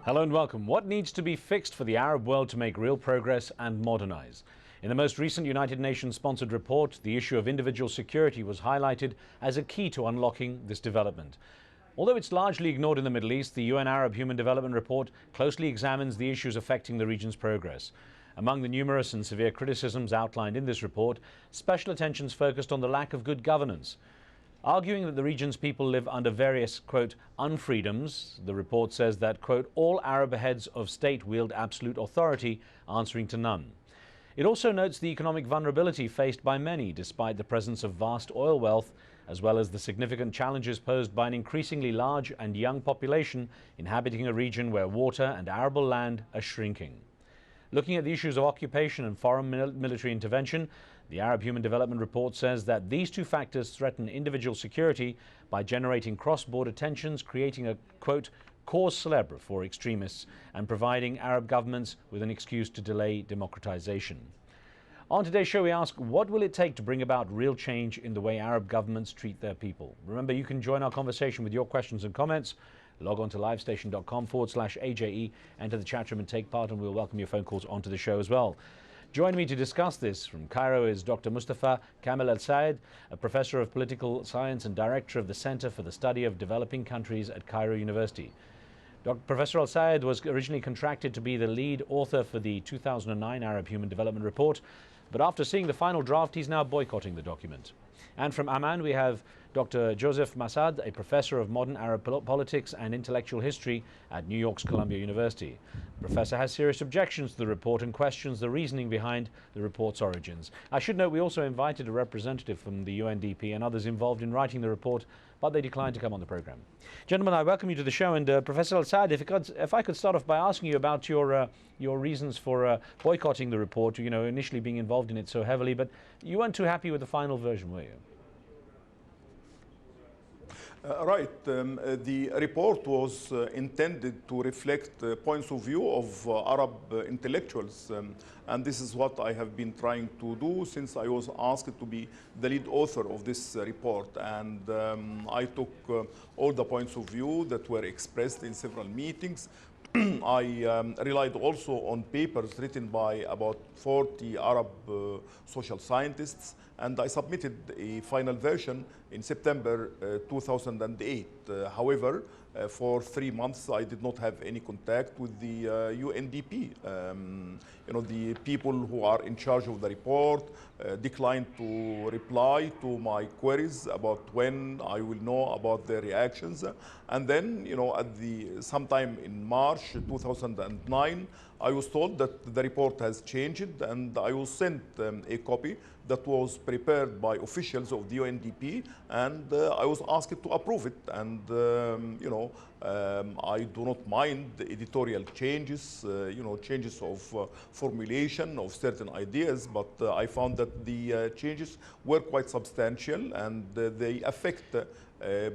Hello and welcome. What needs to be fixed for the Arab world to make real progress and modernize? In the most recent United Nations-sponsored report, the issue of individual security was highlighted as a key to unlocking this development. Although it's largely ignored in the Middle East, the UN Arab Human Development Report closely examines the issues affecting the region's progress. Among the numerous and severe criticisms outlined in this report, special attention is focused on the lack of good governance. Arguing that the region's people live under various, quote, unfreedoms, the report says that, quote, all Arab heads of state wield absolute authority, answering to none. It also notes the economic vulnerability faced by many, despite the presence of vast oil wealth, as well as the significant challenges posed by an increasingly large and young population inhabiting a region where water and arable land are shrinking. Looking at the issues of occupation and foreign military intervention, the Arab Human Development Report says that these two factors threaten individual security by generating cross-border tensions, creating a, quote, cause célèbre for extremists, and providing Arab governments with an excuse to delay democratization. On today's show, we ask, what will it take to bring about real change in the way Arab governments treat their people? Remember, you can join our conversation with your questions and comments. Log on to livestation.com/AJE, enter the chat room and take part, and we'll welcome your phone calls onto the show as well. Joining me to discuss this from Cairo is Dr. MUSTAPHA KAMEL Al-Sayed, a professor of political science and director of the Center for the Study of Developing Countries at CAIRO University. Professor Al-Sayed was originally contracted to be the lead author for the 2009 Arab Human Development Report, but after seeing the final draft, he's now boycotting the document. And from Amman, we have Dr. Joseph Massad, a professor of modern Arab politics and intellectual history at New York's Columbia University. The professor has serious objections to the report and questions the reasoning behind the report's origins. I should note we also invited a representative from the UNDP and others involved in writing the report, but they declined to come on the program. Gentlemen, I welcome you to the show. And Professor Al-Sayed, if I could start off by asking you about your reasons for boycotting the report, you know, initially being involved in it so heavily, but you weren't too happy with the final version, were you? Right. The report was intended to reflect points of view of Arab intellectuals, and this is what I have been trying to do since I was asked to be the lead author of this report. And I took all the points of view that were expressed in several meetings. I relied also on papers written by about 40 Arab social scientists, and I submitted a final version in September 2008. However, for 3 months, I did not have any contact with the UNDP. You know, the people who are in charge of the report declined to reply to my queries about when I will know about their reactions. And then, you know, sometime in March 2009, I was told that the report has changed, and I was sent a copy that was prepared by officials of the UNDP, and I was asked to approve it. And you know, I do not mind the editorial changes, you know, changes of formulation of certain ideas, but I found that the changes were quite substantial, and they affect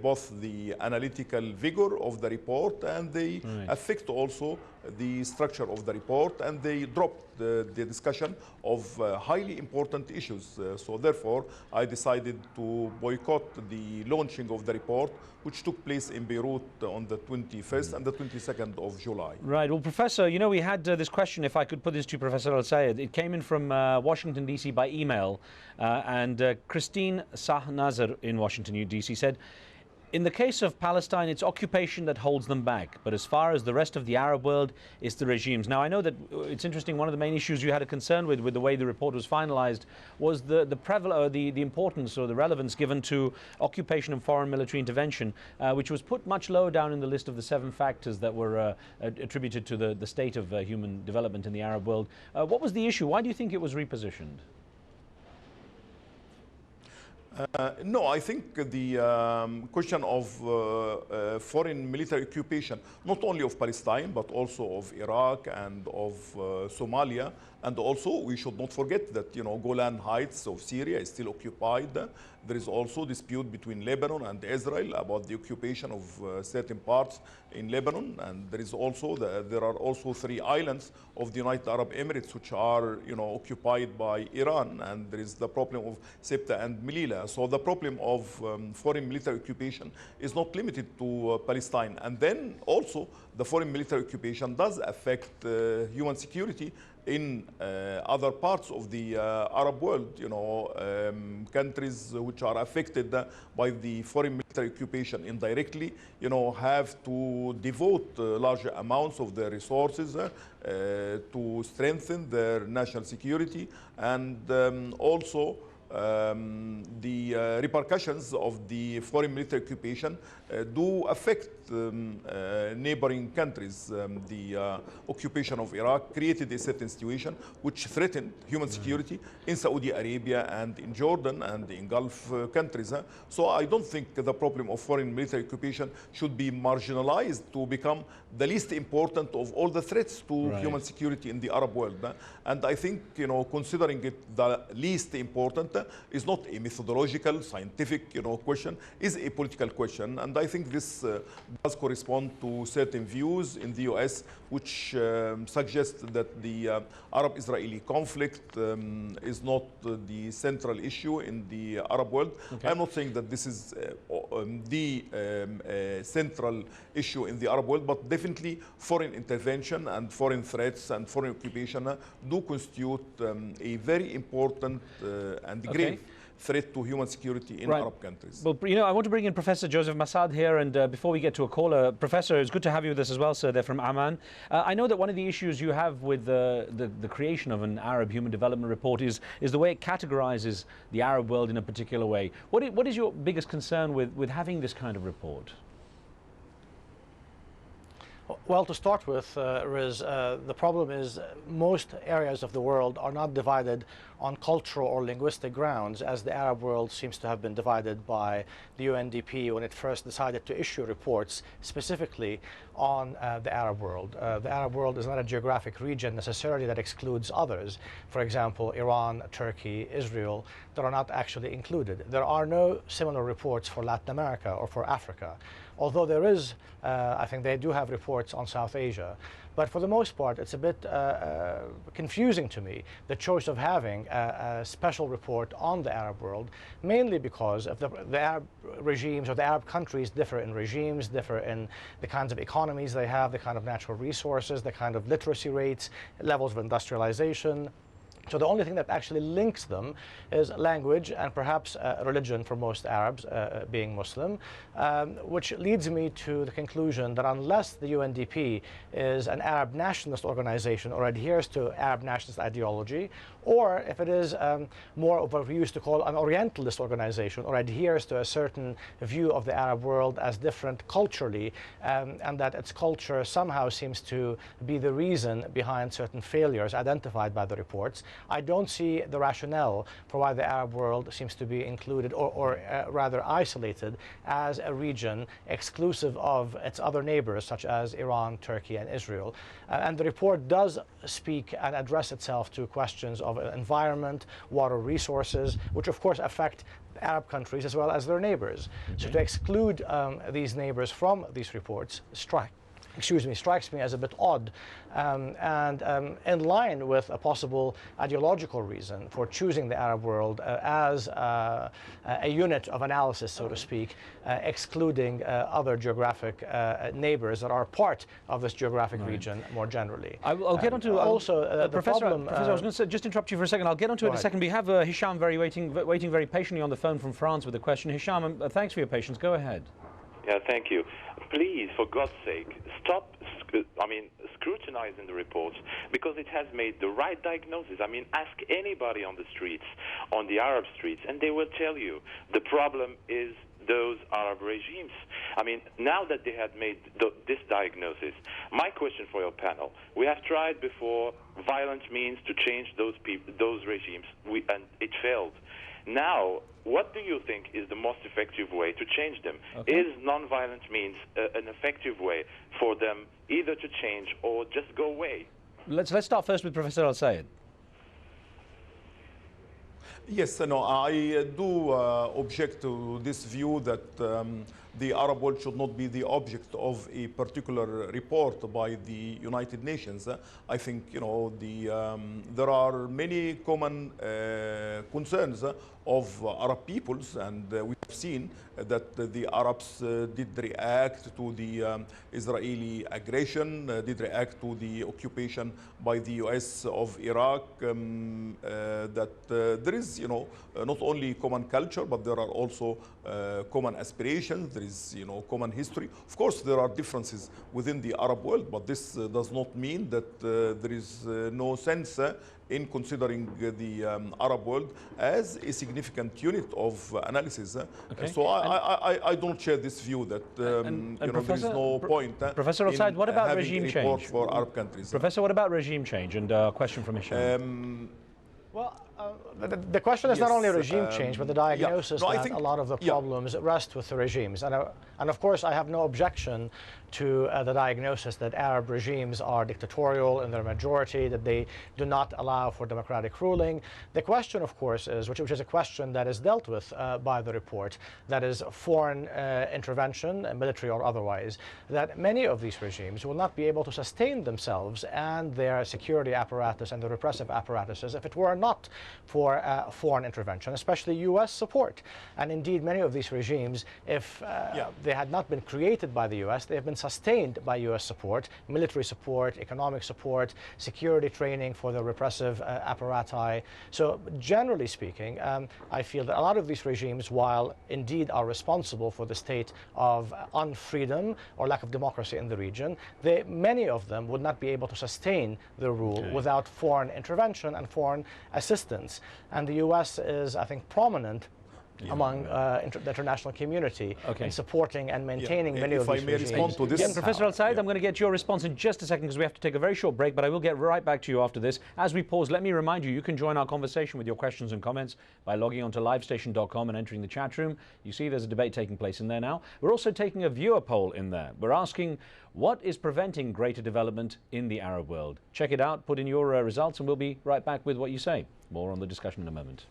both the analytical vigor of the report, and they affect also the structure of the report, and they dropped the discussion of highly important issues. So therefore, I decided to boycott the launching of the report, which took place in Beirut on the 21st and the 22nd of July. Right. Well, Professor, you know, we had this question, if I could put this to Professor Al-Sayed. It came in from Washington, D.C. by email, and Christine Sah-Nazar in Washington, D.C. said, in the case of Palestine, it's occupation that holds them back. But as far as the rest of the Arab world, it's the regimes. Now, I know that it's interesting, one of the main issues you had a concern with the way the report was finalized was the importance or the relevance given to occupation and foreign military intervention, which was put much lower down in the list of the 7 factors that were attributed to the state of human development in the Arab world. What was the issue? Why do you think it was repositioned? No, I think the question of foreign military occupation, not only of Palestine, but also of Iraq and of Somalia. And also, we should not forget that, you know, Golan Heights of Syria is still occupied. There is also dispute between Lebanon and Israel about the occupation of certain parts in Lebanon. And there is also there are also 3 islands of the United Arab Emirates which are, you know, occupied by Iran. And there is the problem of Septa and Melilla. So the problem of foreign military occupation is not limited to Palestine. And then also the foreign military occupation does affect human security in other parts of the Arab world. You know, countries which are affected by the foreign military occupation indirectly, you know, have to devote larger amounts of their resources to strengthen their national security, and also the repercussions of the foreign military occupation do affect neighboring countries. The occupation of Iraq created a certain situation which threatened human security in Saudi Arabia and in Jordan and in Gulf countries. So I don't think the problem of foreign military occupation should be marginalized to become the least important of all the threats to human security in the Arab world. And I think, you know, considering it the least important is not a methodological, scientific, you know, question, is a political question. And I think this does correspond to certain views in the US, which suggest that the Arab-Israeli conflict is not the central issue in the Arab world. Okay. I'm not saying that this is the central issue in the Arab world, but definitely foreign intervention and foreign threats and foreign occupation do constitute a very important and grave threat to human security in Arab countries. Well, you know, I want to bring in Professor Joseph Massad here, and before we get to a caller, Professor, it's good to have you with us as well, sir. They're from Amman. I know that one of the issues you have with the creation of an Arab Human Development Report is the way it categorizes the Arab world in a particular way. What is your biggest concern with having this kind of report? Well, to start with, Riz, the problem is most areas of the world are not divided on cultural or linguistic grounds, as the Arab world seems to have been divided by the UNDP when it first decided to issue reports specifically on the Arab world. The Arab world is not a geographic region necessarily that excludes others. For example, Iran, Turkey, Israel, that are not actually included. There are no similar reports for Latin America or for Africa. Although there is, I think they do have reports on South Asia. But for the most part, it's a bit confusing to me, the choice of having a special report on the Arab world, mainly because of the Arab regimes or the Arab countries differ in regimes, differ in the kinds of economies they have, the kind of natural resources, the kind of literacy rates, levels of industrialization. So the only thing that actually links them is language and perhaps religion for most Arabs, being Muslim, which leads me to the conclusion that unless the UNDP is an Arab nationalist organization or adheres to Arab nationalist ideology, or if it is more of what we used to call an Orientalist organization or adheres to a certain view of the Arab world as different culturally, and that its culture somehow seems to be the reason behind certain failures identified by the reports, I don't see the rationale for why the Arab world seems to be included or rather isolated as a region exclusive of its other neighbors such as Iran, Turkey and Israel. And the report does speak and address itself to questions of environment, water resources, which of course affect Arab countries as well as their neighbors. Okay. So to exclude these neighbors from these reports strikes me as a bit odd and in line with a possible ideological reason for choosing the Arab world as a unit of analysis, so to speak, excluding other geographic neighbors that are part of this geographic region more generally. I'll get onto also Professor, I was going to just interrupt you for a second. I'll get onto it in a second. We have HISHAM waiting very patiently on the phone from France with a question. HISHAM, thanks for your patience. Go ahead. Yeah, thank you. Please, for God's sake, stop scrutinizing the reports, because it has made the right diagnosis. I mean, ask anybody on the streets, on the Arab streets, and they will tell you the problem is those Arab regimes. I mean, now that they had made this diagnosis, my question for your panel, we have tried before violent means to change those regimes, and it failed. Now, what do you think is the most effective way to change them? Okay. Is non-violent means an effective way for them either to change or just go away? Let's start first with Professor Al-Sayed. Yes, no, I do object to this view that the Arab world should not be the object of a particular report by the United Nations. I think, you know, there are many common concerns of Arab peoples, and we have seen that the Arabs did react to the Israeli aggression, did react to the occupation by the US of Iraq, that there is, you know, not only common culture, but there are also common aspirations, there is, you know, common history. Of course, there are differences within the Arab world, but this does not mean that there is no sense in considering the Arab world as a significant unit of analysis. Okay. So I don't share this view that you know, there is no point Professor Al-Said, what about having regime a report change for Arab countries. Professor, what about regime change? And a question from HISHAM. Well, the question is not only regime change, but the diagnosis No, I that think, a lot of the problems rest with the regimes. And of course, I have no objection to the diagnosis that Arab regimes are dictatorial in their majority, that they do not allow for democratic ruling. The question, of course, is, which is a question that is dealt with by the report, that is foreign intervention, military or otherwise, that many of these regimes will not be able to sustain themselves and their security apparatus and the repressive apparatuses if it were not for foreign intervention, especially US support. And indeed, many of these regimes, if they had not been created by the US, they have been sustained by US support, military support, economic support, security training for the repressive apparati. So generally speaking, I feel that a lot of these regimes, while indeed are responsible for the state of unfreedom or lack of democracy in the region, many of them would not be able to sustain the rule without foreign intervention and foreign assistance. And the US is, I think, prominent among the international community in supporting and maintaining many of these regimes. Respond to this. Professor Al-Said, I'm going to get your response in just a second because we have to take a very short break, but I will get right back to you after this. As we pause, let me remind you, you can join our conversation with your questions and comments by logging on to livestation.com and entering the chat room. You see there's a debate taking place in there now. We're also taking a viewer poll in there. We're asking, what is preventing greater development in the Arab world? Check it out, put in your results, and we'll be right back with what you say. More on the discussion in a moment.